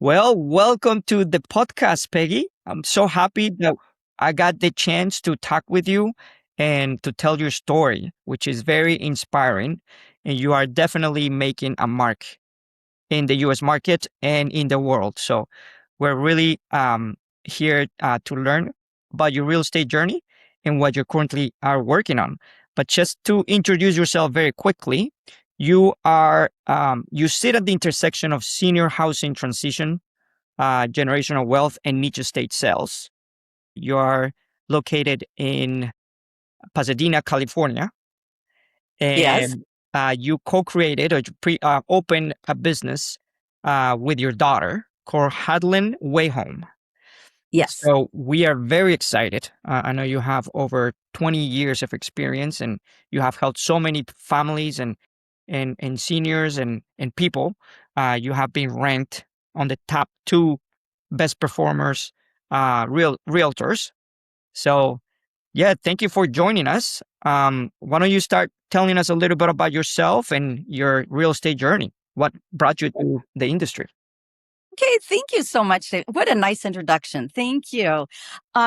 Well, welcome to the podcast, Peggy. I'm so happy that I got the chance to talk with you and to tell your story, which is very inspiring. And you are definitely making a mark in the US market and in the world. So we're really here to learn about your real estate journey and what you currently are working on. But just to introduce yourself very quickly, you sit at the intersection of senior housing transition, generational wealth, and niche estate sales. You are located in Pasadena, California, Yes, and you co-created or opened a business with your daughter called Hadlin Way Home. yes. So we are very excited. I know you have over 20 years of experience, and you have helped so many families and seniors and people. You have been ranked on the top two best performers, realtors. So yeah, thank you for joining us. Why don't you start telling us a little bit about yourself and your real estate journey? What brought you to the industry? Okay, thank you so much. What a nice introduction. Thank you.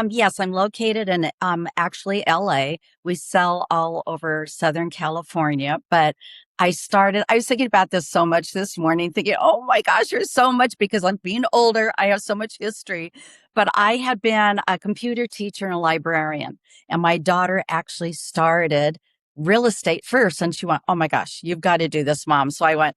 Yes, I'm located in actually LA. We sell all over Southern California, but I was thinking about this so much this morning, thinking, oh my gosh, there's so much because I'm being older. I have so much history. But I had been a computer teacher and a librarian, and my daughter actually started real estate first. And she went, oh my gosh, you've got to do this, mom. So I went,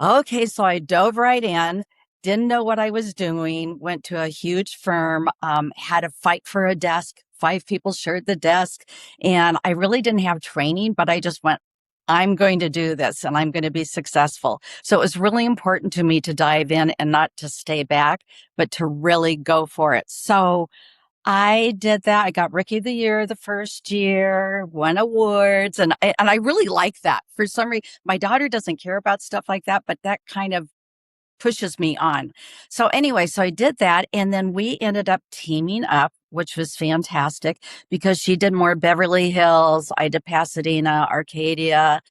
okay, so I dove right in, didn't know what I was doing, went to a huge firm, had to fight for a desk. Five people shared the desk. And I really didn't have training, but I just went, I'm going to do this and I'm going to be successful. So it was really important to me to dive in and not to stay back, but to really go for it. So I did that. I got Rookie of the Year the first year, won awards, and I really like that. For some reason, my daughter doesn't care about stuff like that, but that kind of pushes me on. So anyway, so I did that, and then we ended up teaming up, which was fantastic because she did more Beverly Hills, I did Pasadena, Arcadia,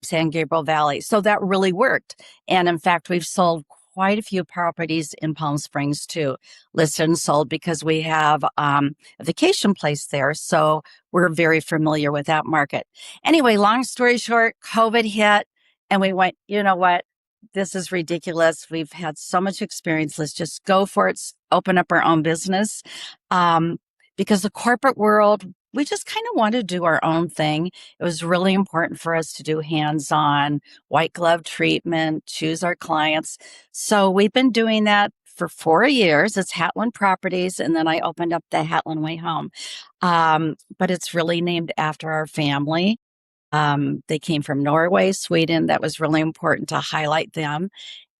San Gabriel Valley. So that really worked. And in fact, we've sold quite a few properties in Palm Springs too, listed and sold because we have a vacation place there. So we're very familiar with that market. Anyway, long story short, COVID hit and we went, you know what? This is ridiculous. We've had so much experience. Let's just go for it, open up our own business. Um, because the corporate world, we just kind of want to do our own thing. It was really important for us to do hands-on, white glove treatment, choose our clients. So we've been doing that for 4 years. It's Hatlin Properties, and then I opened up the Hatlin Way Home. But it's really named after our family. They came from Norway, Sweden. That was really important to highlight them.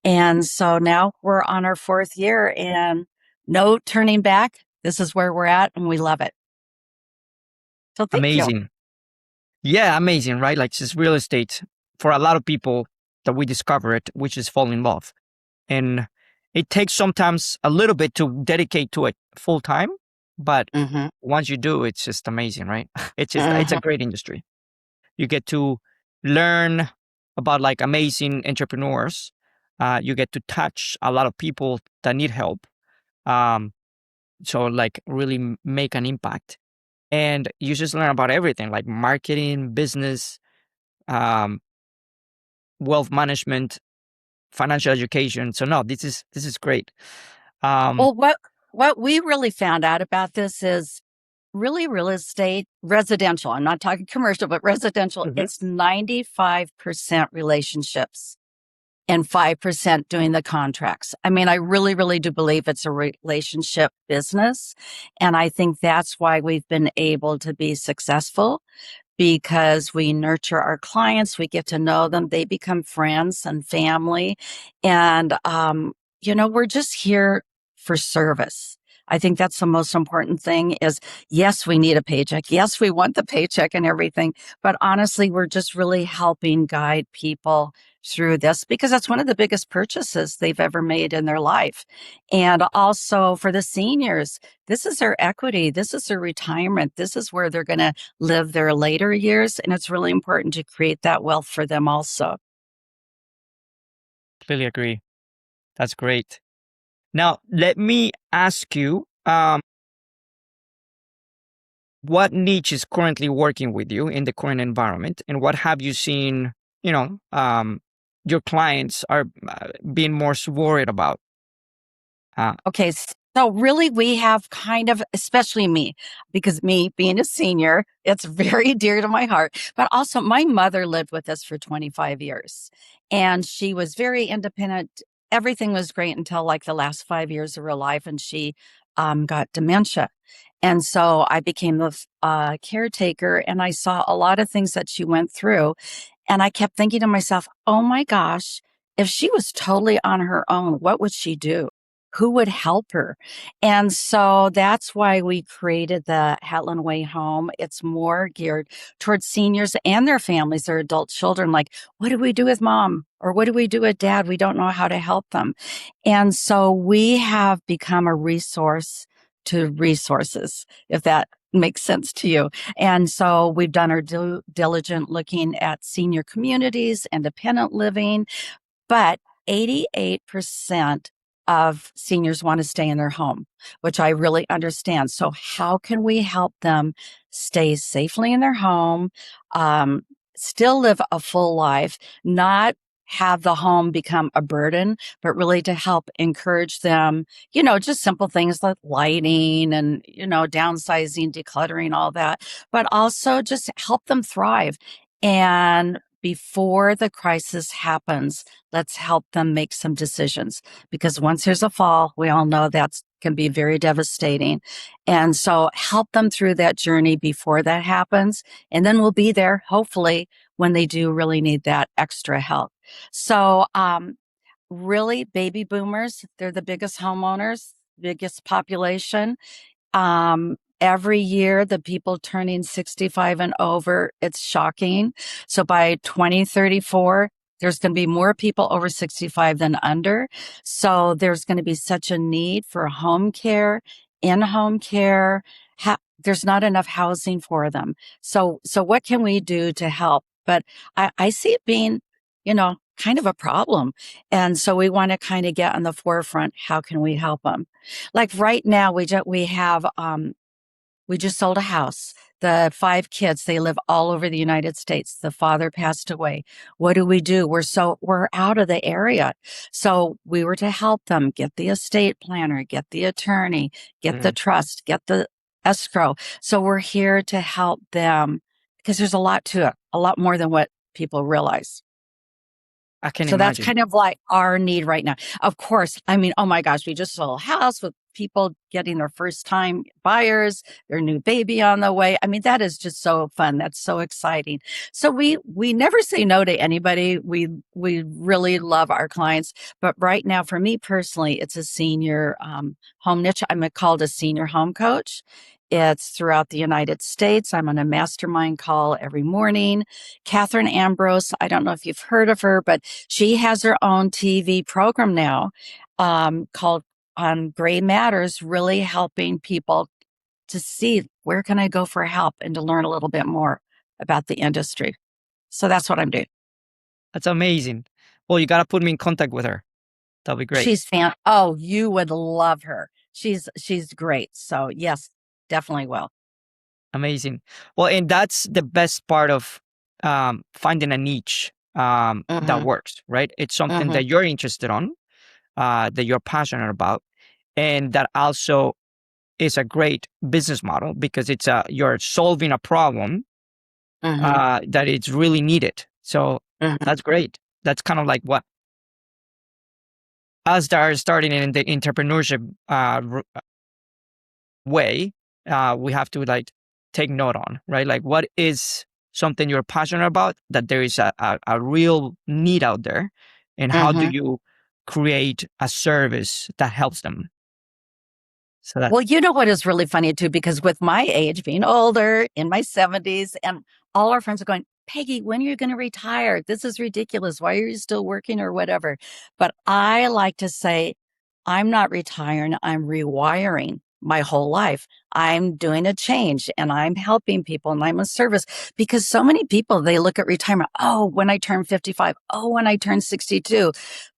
And so now we're on our fourth year and no turning back. This is where we're at, and we love it. So thank you. Amazing. Yeah, amazing, right? Like just real estate for a lot of people that we discover it, which is fall in love. And it takes sometimes a little bit to dedicate to it full time, but Hmm. once you do, it's just amazing, right? It's a great industry. You get to learn about like amazing entrepreneurs. You get to touch a lot of people that need help. Um, so like really make an impact. And you just learn about everything like marketing, business, um, wealth management, financial education. So no, this is great. Um, Well, what we really found out about this is really real estate, residential. I'm not talking commercial, but residential. Mhm. It's 95% relationships and 5% doing the contracts. I mean, I really, really do believe it's a relationship business. And I think that's why we've been able to be successful because we nurture our clients, we get to know them, they become friends and family. And, we're just here for service. I think that's the most important thing is yes, we need a paycheck. Yes, we want the paycheck and everything. But honestly, we're just really helping guide people through this because that's one of the biggest purchases they've ever made in their life. And also for the seniors, this is their equity. This is their retirement. This is where they're going to live their later years. And it's really important to create that wealth for them also. Completely agree. That's great. Now, let me ask you, what niche is currently working with you in the current environment, and what have you seen, you know, your clients are being more worried about? Okay, so really we have kind of, especially me, because me being a senior, it's very dear to my heart. But also, my mother lived with us for 25 years and she was very independent. Everything was great until like the last 5 years of her life, and she got dementia. And so I became the caretaker, and I saw a lot of things that she went through. And I kept thinking to myself, oh my gosh, if she was totally on her own, what would she do? Who would help her? And so that's why we created the Hetland Way Home. It's more geared towards seniors and their families, their adult children. Like, what do we do with mom? Or what do we do with dad? We don't know how to help them. And so we have become a resource to resources, if that makes sense to you. And so we've done our due diligent looking at senior communities, independent living, but 88% of seniors want to stay in their home, which I really understand. So how can we help them stay safely in their home, um, still live a full life, not have the home become a burden, but really to help encourage them, just simple things like lighting and, downsizing, decluttering, all that, but also just help them thrive. And before the crisis happens, let's help them make some decisions, because once there's a fall, we all know that can be very devastating. And so help them through that journey before that happens. And then we'll be there, hopefully, when they do really need that extra help. So, really, baby boomers, they're the biggest homeowners, biggest population. Every year, the people turning 65 and over, it's shocking. So by 2034, there's going to be more people over 65 than under. So there's going to be such a need for home care, in-home care. There's not enough housing for them. So what can we do to help? But I see it being, kind of a problem. And so we want to kind of get on the forefront. How can we help them? Like right now, we just sold a house. The 5 kids, they live all over the United States. The father passed away. What do we do? We're out of the area. So we were to help them get the estate planner, get the attorney, get the Mm, trust, get the escrow. So we're here to help them because there's a lot to it, a lot more than what people realize. I can So that's imagine. kind of like our need right now. Of course, I mean, oh my gosh, we just sold a house with people getting their first time buyers, their new baby on the way. I mean, that is just so fun. That's so exciting. So we never say no to anybody. We really love our clients, but right now, for me personally, it's a senior home niche. I'm called a senior home coach. It's throughout the United States. I'm on a mastermind call every morning. Catherine Ambrose, I don't know if you've heard of her, but she has her own TV program now called on Gray Matters, really helping people to see where can I go for help and to learn a little bit more about the industry. So that's what I'm doing. That's amazing. Well, you got to put me in contact with her. That'll be great. Oh, you would love her. She's great. So yes, definitely will. Amazing. Well, and that's the best part of finding a niche that Mm-hmm. works, right? It's something Mm-hmm. that you're interested on, that you're passionate about, and that also is a great business model because you're solving a problem Mm-hmm. that it's really needed. So Mm-hmm. that's great. That's kind of like what us that are starting in the entrepreneurship way, we have to like take note on, right? Like, what is something you're passionate about that there is a real need out there, and how do Mm-hmm. you create a service that helps them? So that Well, you know what is really funny too, because with my age, being older in my 70s, and all our friends are going, Peggy, when are you going to retire? This is ridiculous. Why are you still working or whatever? But I like to say, I'm not retiring, I'm rewiring my whole life. I'm doing a change and I'm helping people and I'm a service, because so many people, they look at retirement. Oh, when I turn 55. Oh, when I turn 62.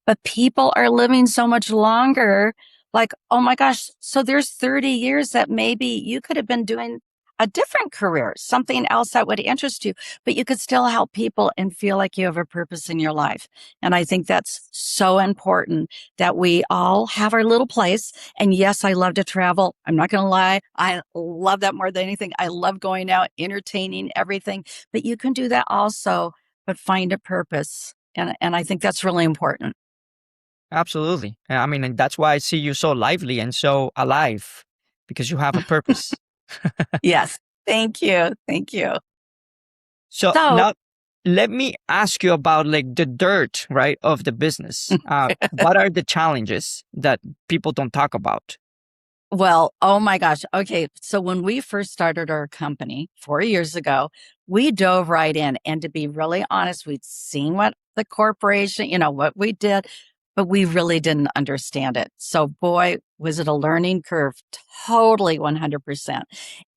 But people are living so much longer. like, oh my gosh, so there's 30 years that maybe you could have been doing a different career, something else that would interest you, but you could still help people and feel like you have a purpose in your life. And I think that's so important that we all have our little place. And yes, I love to travel. I'm not going to lie. I love that more than anything. I love going out, entertaining, everything, but you can do that also, but find a purpose. And I think that's really important. Absolutely. I mean, and that's why I see you so lively and so alive because you have a purpose. Yes. Thank you. Thank you. So So, now let me ask you about like the dirt, right, of the business. What are the challenges that people don't talk about? well, oh my gosh. Okay. So when we first started our company 4 years ago, we dove right in. And to be really honest, we'd seen what the corporation, what we did, but we really didn't understand it. So boy, was it a learning curve, totally 100%.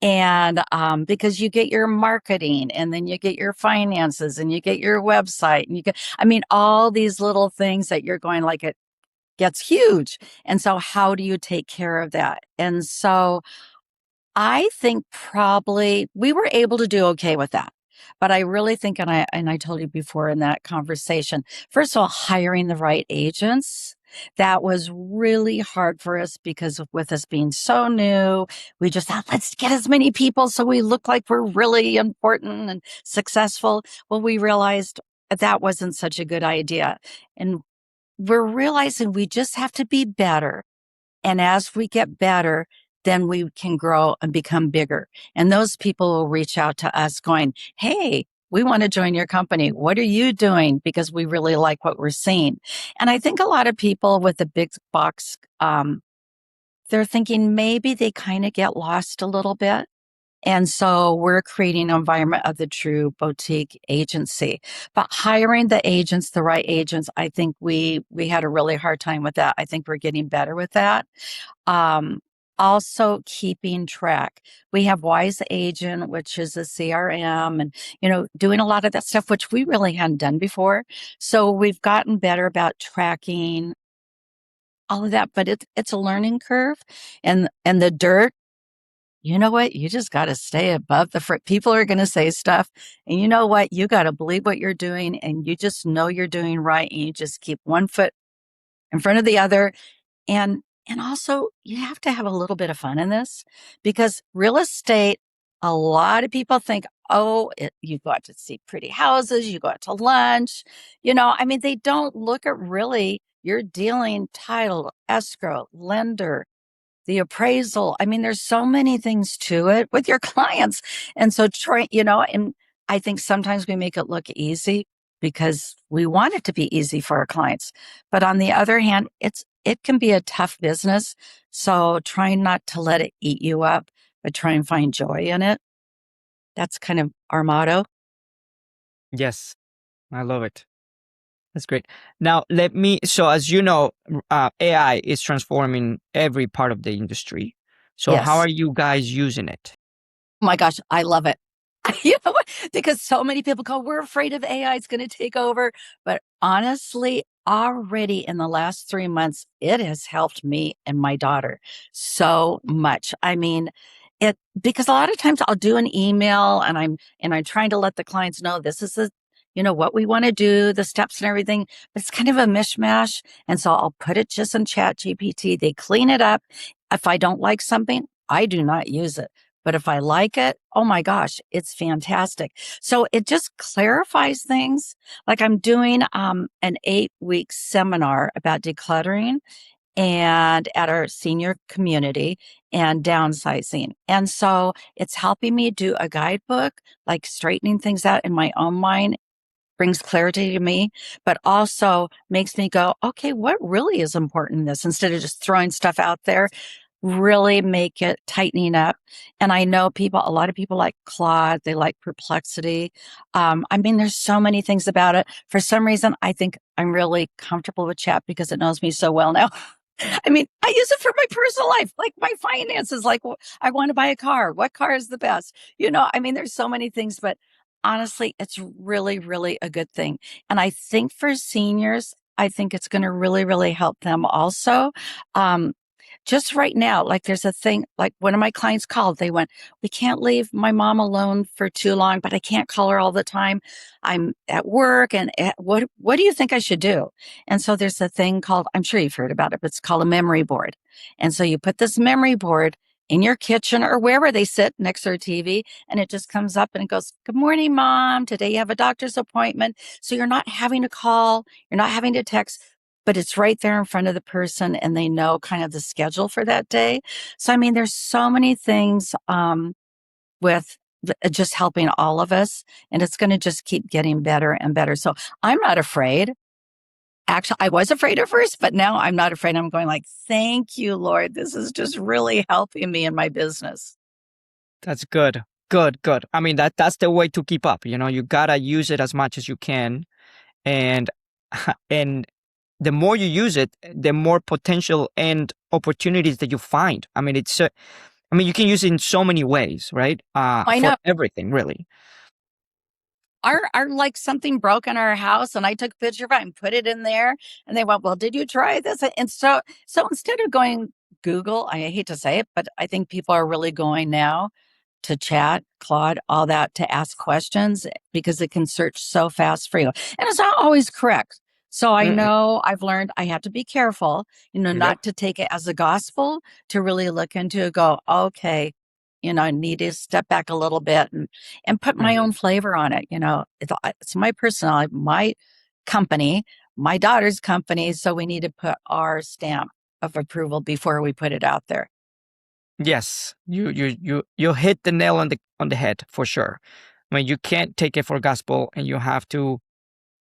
And because you get your marketing and then you get your finances and you get your website and I mean, all these little things that you're going like it gets huge. And so how do you take care of that? And so I think probably we were able to do okay with that. But I really think, and I told you before in that conversation, first of all, hiring the right agents. That was really hard for us because with us being so new, we just thought, let's get as many people so we look like we're really important and successful. Well, we realized that wasn't such a good idea. And we're realizing we just have to be better. And as we get better, then we can grow and become bigger. And those people will reach out to us going, hey, we want to join your company. What are you doing? Because we really like what we're seeing. And I think a lot of people with the big box, they're thinking maybe they kind of get lost a little bit. And so we're creating an environment of the true boutique agency. But hiring the agents, the right agents, I think we had a really hard time with that. I think we're getting better with that. Um, Also keeping track. We have Wise Agent, which is a CRM and, doing a lot of that stuff, which we really hadn't done before. So we've gotten better about tracking all of that, but it's a learning curve and the dirt. You know what? You just got to stay above the people are going to say stuff. And you know what? You got to believe what you're doing and you just know you're doing right. And you just keep one foot in front of the other. And also you have to have a little bit of fun in this because real estate, a lot of people think, oh, you go out to see pretty houses, you go out to lunch. I mean, they don't look at really, you're dealing title, escrow, lender, the appraisal. I mean, there's so many things to it with your clients. And so and I think sometimes we make it look easy because we want it to be easy for our clients. But on the other hand, it can be a tough business. So trying not to let it eat you up, but try and find joy in it. That's kind of our motto. Yes, I love it. That's great. Now, so as you know, AI is transforming every part of the industry. So how Yes. are you guys using it? Oh my gosh, I love it. You know what? Because so many people go, we're afraid of AI, it's going to take over. But honestly, already in the last 3 months, it has helped me and my daughter so much. I mean, because a lot of times I'll do an email and I'm trying to let the clients know this is what we want to do, the steps and everything, but it's kind of a mishmash. And so I'll put it just in Chat GPT. They clean it up. If I don't like something, I do not use it. But if I like it, oh my gosh, it's fantastic. So it just clarifies things. Like I'm doing an 8-week seminar about decluttering and at our senior community and downsizing. And so it's helping me do a guidebook, like straightening things out in my own mind, brings clarity to me, but also makes me go, okay, what really is important in this instead of just throwing stuff out there, really make it tightening up. And I know a lot of people like Claude, they like Perplexity. I mean, there's so many things about it. For some reason, I think I'm really comfortable with chat because it knows me so well now. I mean, I use it for my personal life, like my finances, like I want to buy a car. What car is the best? I mean, there's so many things, but honestly, it's really, really a good thing. And I think for seniors, I think it's going to really, really help them also. Um, just right now, like there's a thing, like one of my clients called, they went, we can't leave my mom alone for too long, but I can't call her all the time. I'm at work and what do you think I should do? And so there's a thing called, I'm sure you've heard about it, but it's called a memory board. And so you put this memory board in your kitchen or wherever they sit next to their TV, and it just comes up and it goes, good morning, mom. Today you have a doctor's appointment. So you're not having to call, you're not having to text, but it's right there in front of the person and they know kind of the schedule for that day. So, I mean, there's so many things with just helping all of us, and it's going to just keep getting better and better. So I'm not afraid. Actually, I was afraid at first, but now I'm not afraid. I'm going like, thank you, Lord. This is just really helping me in my business. That's good. Good, good. I mean, that's the way to keep up. You gotta use it as much as you can. And and the more you use it, the more potential and opportunities that you find. I mean, you can use it in so many ways, right? I For know everything, really. our like something broke in our house and I took a picture of it and put it in there and they went, well, did you try this? And so instead of going Google, I hate to say it, but I think people are really going now to chat, Claude, all that to ask questions because it can search so fast for you. And it's not always correct. So I Mm-mm. know I've learned I have to be careful, Yep. not to take it as a gospel, to really look into it, go, okay, I need to step back a little bit and put my Hmm. own flavor on it. It's my personality, my company, my daughter's company. So we need to put our stamp of approval before we put it out there. Yes, you hit the nail on the head for sure. I mean, you can't take it for gospel, and you have to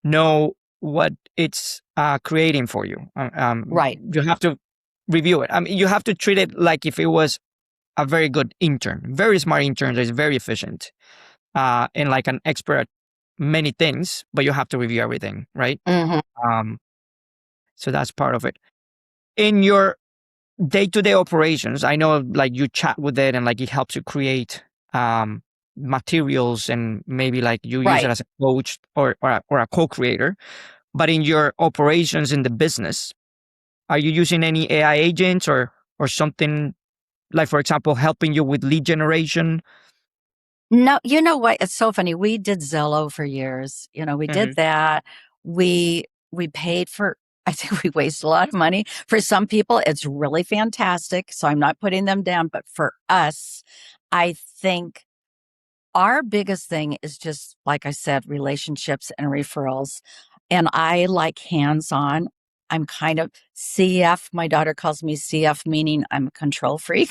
know what it's creating for you. Right. You have to review it. I mean, you have to treat it like if it was a very good intern, very smart intern that is very efficient, and like an expert at many things, but you have to review everything, right? Hmm. Um, so that's part of it. In your day-to-day operations, I know like you chat with it and like it helps you create um, materials and maybe like you use it Right. as a coach or a co-creator. But in your operations in the business, are you using any AI agents or something like, for example, helping you with lead generation? No, you know what? It's so funny. We did Zillow for years. We did Hmm. that. We paid for I think we waste a lot of money. For some people, it's really fantastic. So I'm not putting them down. But for us, I think our biggest thing is just, like I said, relationships and referrals. And I like hands on. I'm kind of CF. My daughter calls me CF, meaning I'm a control freak.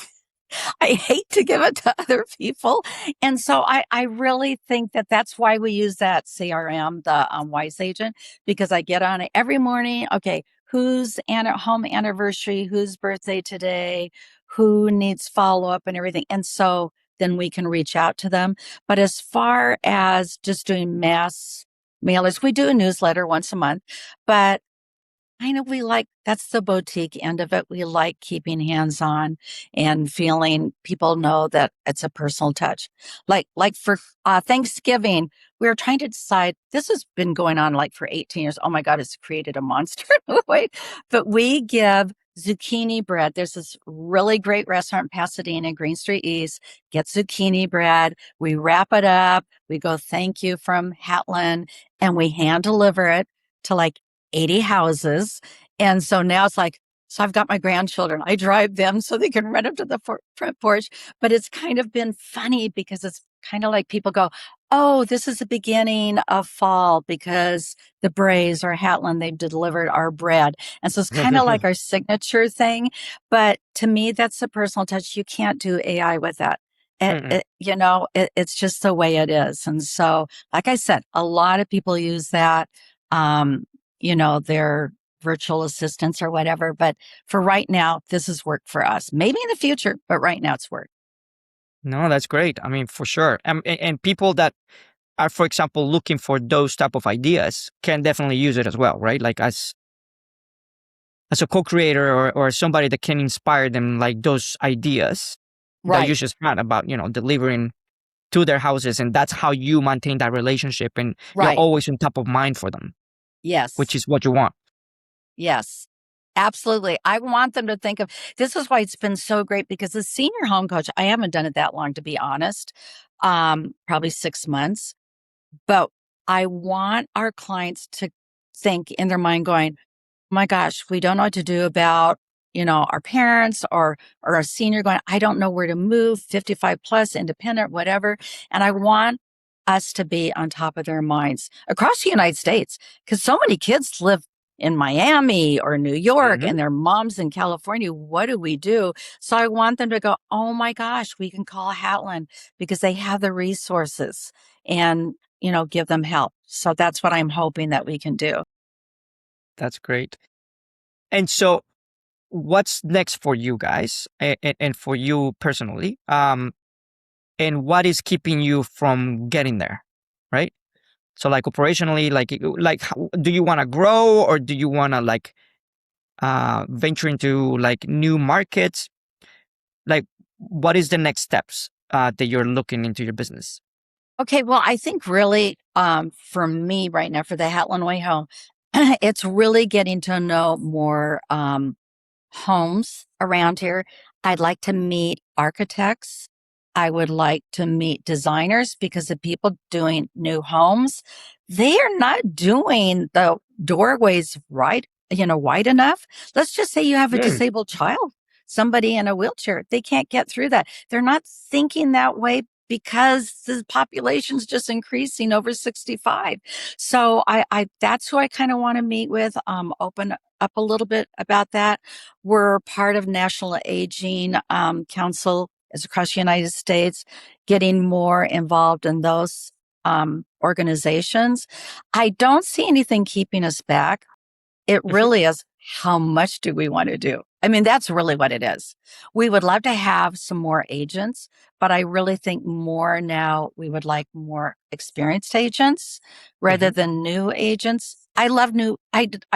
I hate to give it to other people. And so I really think that that's why we use that CRM, the Wise Agent, because I get on it every morning. Okay, whose home anniversary, whose birthday today, who needs follow up and everything. And so then we can reach out to them. But as far as just doing mass mailers, we do a newsletter once a month, but I know we like that's the boutique end of it. We like keeping hands on and feeling people know that it's a personal touch. Like for Thanksgiving, we were trying to decide. This has been going on like for 18 years. Oh my God, it's created a monster. Wait, but we give zucchini bread. There's this really great restaurant in Pasadena, Green Street East. Get zucchini bread. We wrap it up. We go thank you from Hatland, and we hand deliver it to like 80 houses. And so now it's like, so I've got my grandchildren. I drive them so they can run up to the front porch. But it's kind of been funny because it's kind of like people go, oh, this is the beginning of fall because the Brays or Hatland, they've delivered our bread. And so it's kind of like our signature thing. But to me, that's a personal touch. You can't do AI with that. Mm-mm. It's just the way it is. And so, like I said, a lot of people use that. Um, their virtual assistants or whatever. But for right now, this is work for us. Maybe in the future, but right now it's work. No, that's great. I mean, for sure. And people that are, for example, looking for those type of ideas can definitely use it as well, right? Like as a co-creator or somebody that can inspire them, like those ideas that you Right. just had about, delivering to their houses. And that's how you maintain that relationship. And you're Right. always on top of mind for them, which Yes. is what you want. Yes. Absolutely. I want them to think of this is why it's been so great because the senior home coach, I haven't done it that long to be honest. Probably 6 months, but I want our clients to think in their mind going, my gosh, we don't know what to do about, our parents or a senior going, I don't know where to move, 55 plus, independent, whatever. And I want us to be on top of their minds across the United States because so many kids live in Miami or New York Hmm. and their moms in California. What do we do? So I want them to go, oh my gosh, we can call Hatland because they have the resources and, give them help. So that's what I'm hoping that we can do. That's great. And so, what's next for you guys, and for you personally? And what is keeping you from getting there, right? So, like operationally, do you want to grow, or do you want to venture into like new markets? Like, what is the next steps that you're looking into your business? Okay, well, I think really, for me right now, for the Hatland Way Home, it's really getting to know more homes around here. I'd like to meet architects. I would like to meet designers because the people doing new homes, they are not doing the doorways right, wide enough. Let's just say you have a Mm, disabled child, somebody in a wheelchair, they can't get through that. They're not thinking that way because the population's just increasing over 65. So I that's who I kind of want to meet with, open up a little bit about that. We're part of National Aging Council as across the United States, getting more involved in those organizations. I don't see anything keeping us back. It mhm, really is how much do we want to do? I mean, that's really what it is. We would love to have some more agents, but I really think more now we would like more experienced agents rather mhm. than new agents. I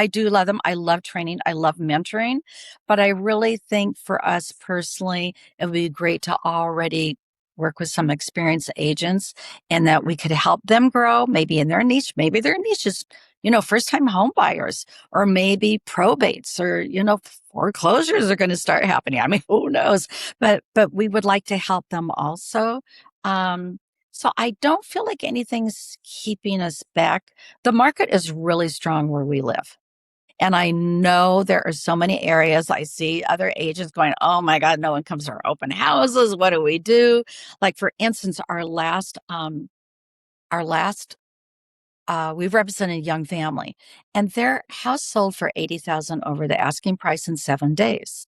do love them. I love training. I love mentoring, but I really think for us personally, it would be great to already work with some experienced agents and that we could help them grow maybe in their niche. Maybe their niche is, first time home buyers or maybe probates or foreclosures are going to start happening. I mean, who knows? But we would like to help them also. um so I don't feel like anything's keeping us back. The market is really strong where we live, and I know there are so many areas I see other agents going, oh my god, no one comes to our open houses, what do we do? Like for instance, our last we've represented a young family, and their house sold for 80,000 over the asking price in 7 days.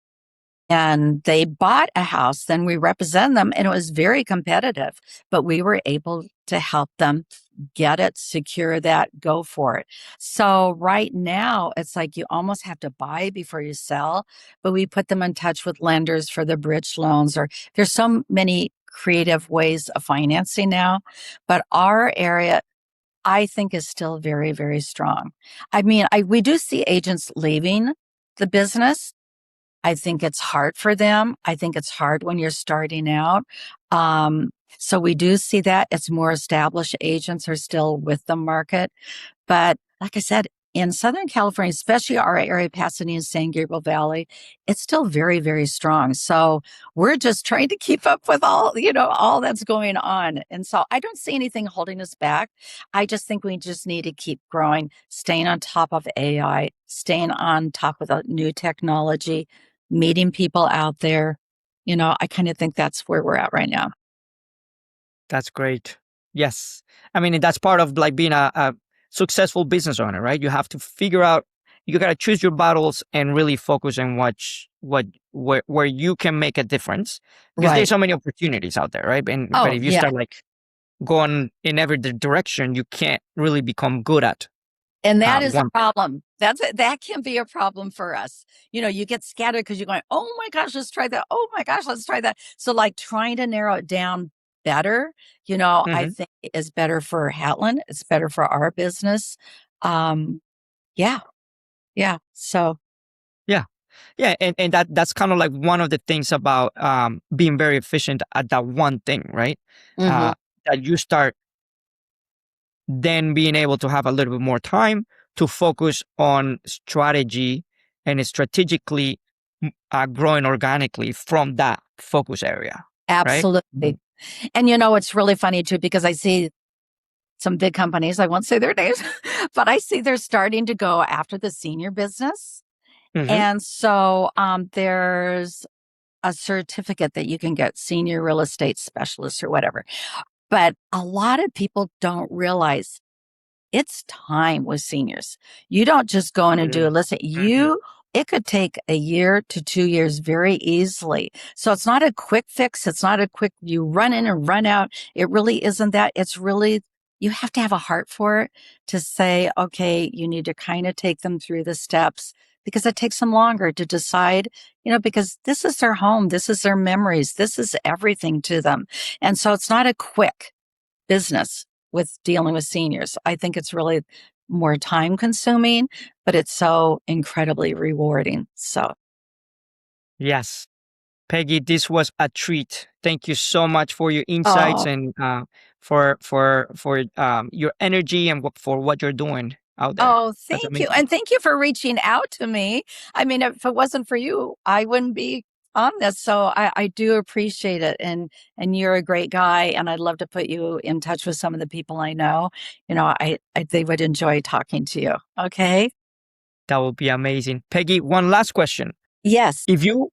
And they bought a house, then we represent them, and it was very competitive, but we were able to help them get it, secure that, go for it. So right now, it's like you almost have to buy before you sell, but we put them in touch with lenders for the bridge loans, or there's so many creative ways of financing now. But our area, I think, is still very, very strong. I mean, we do see agents leaving the business. I think it's hard for them. I think it's hard when you're starting out. So we do see that. It's more established agents are still with the market. But like I said, in Southern California, especially our area, Pasadena, San Gabriel Valley, it's still very, very strong. So we're just trying to keep up with all that's going on. And so I don't see anything holding us back. I just think we just need to keep growing, staying on top of AI, staying on top of the new technology, meeting people out there. I kind of think that's where we're at right now. That's great. Yes. I mean, that's part of like being a successful business owner, right? You have to figure out, you got to choose your battles and really focus on where you can make a difference, because there's Right. so many opportunities out there, right? But Oh, if you yeah. start like going in every direction, you can't really become good at And that is a one thing. problem. That can be a problem for us. You get scattered because you're going, oh my gosh, let's try that. Oh my gosh, let's try that. So, like, trying to narrow it down better, I Hmm. think is better for Hatland. It's better for our business. Um, yeah, yeah. So, Yeah. Yeah. And that's kind of like one of the things about being very efficient at that one thing, right? mhm. Uh, that you start then being able to have a little bit more time to focus on strategy and strategically growing organically from that focus area, right? Absolutely. And it's really funny too, because I see some big companies, I won't say their names, but I see they're starting to go after the senior business. Hmm. And so there's a certificate that you can get, senior real estate specialist or whatever. But a lot of people don't realize it's time with seniors. You don't just go in and do a listing. Hmm. It could take a year to 2 years very easily. So it's not a quick fix. It's not a quick, you run in and run out. It really isn't that. It's really, you have to have a heart for it to say, okay, you need to kind of take them through the steps because it takes them longer to decide, because this is their home. This is their memories. This is everything to them. And so it's not a quick business with dealing with seniors. I think it's really more time consuming, but it's so incredibly rewarding. So, Yes. Peggy, this was a treat. Thank you so much for your insights oh, and for your energy and for what you're doing out there. oh, That's thank you. amazing. And thank you for reaching out to me. I mean, if it wasn't for you, I wouldn't be on this. So I do appreciate it. And you're a great guy. And I'd love to put you in touch with some of the people I know. They would enjoy talking to you. Okay. That would be amazing. Peggy, one last question. Yes. If you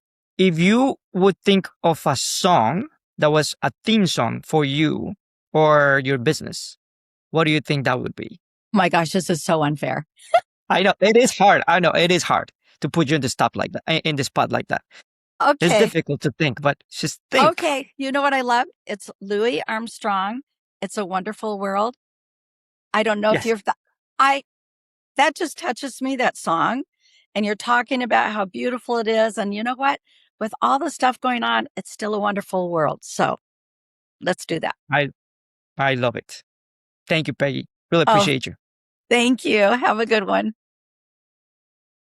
would think of a song that was a theme song for you or your business, what do you think that would be? My gosh, this is so unfair. I know it is hard. I know it is hard to put you in the spot like that. In the spot like that, it's Okay. difficult to think, but just think. Okay, you know what I love? It's Louis Armstrong. It's a Wonderful World. I don't know if Yes, you're I that just touches me, that song. And you're talking about how beautiful it is. And you know what? With all the stuff going on, it's still a wonderful world. So let's do that. I I love it. Thank you, Peggy. Really Oh, appreciate you. thank you. Have a good one.